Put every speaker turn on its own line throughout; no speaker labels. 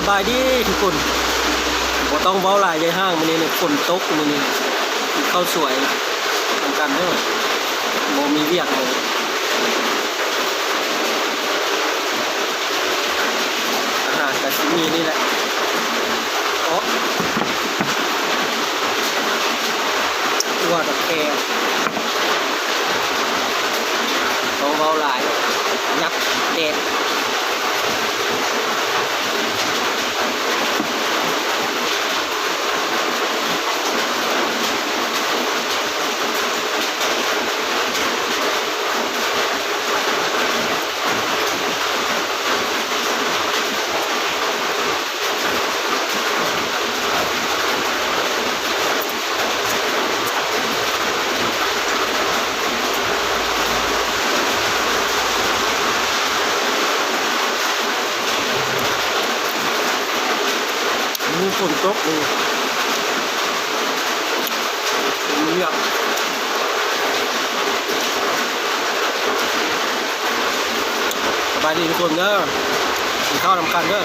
สบายดีทุกคนบ่ต้องเว้าหลายใหญ่ห้างมื้อนี้เนี่ยฝนตกมื้อนี้ข้าวสวยทำกันเด้อบ่มีเวียกเลยอาหารก็สิมีนี่แหละอ๋อตัวดอกแคต้องเว้าหลายยับแดดมีฝนตกเลยมีเวียกสบายดีทุกคนเด้อกินข้าวนำกันเด้อ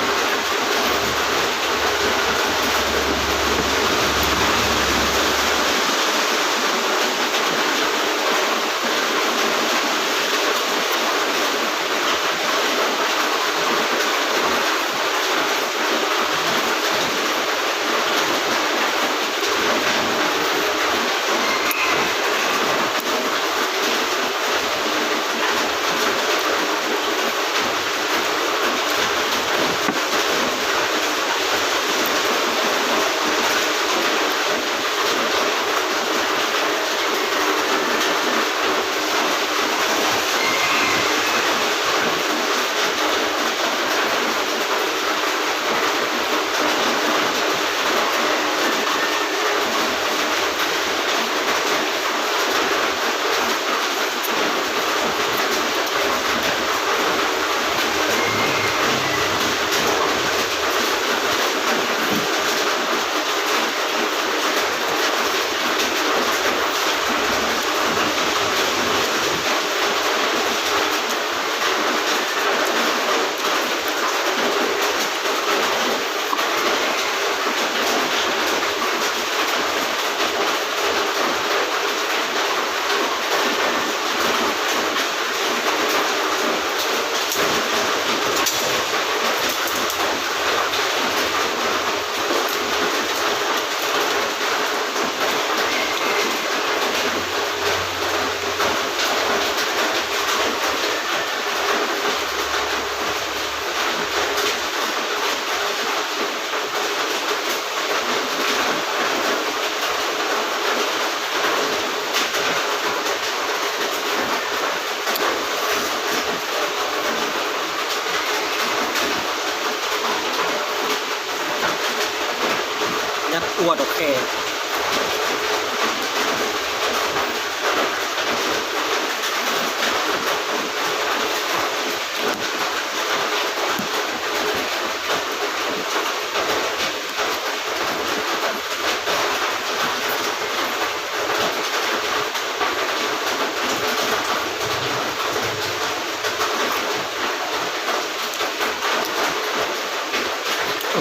ยัดตัวดอกแค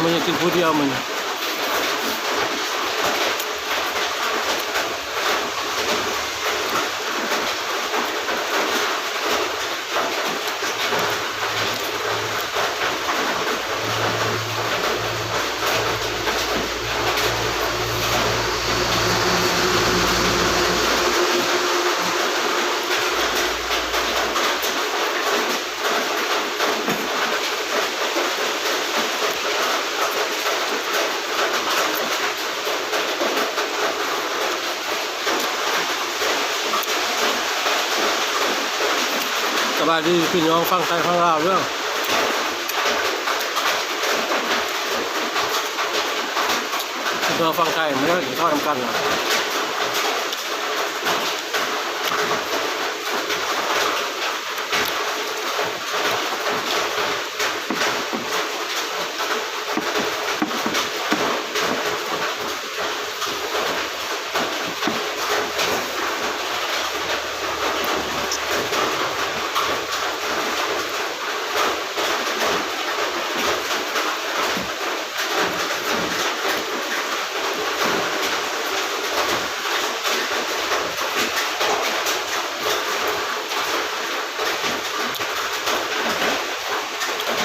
มันยังกินผู้เดียวมันสบายดีพี่น้องฟังไทยฟังลาวเรื่องพี่น้องฟังไทยไม่ได้กินข้าวทำกันหรอ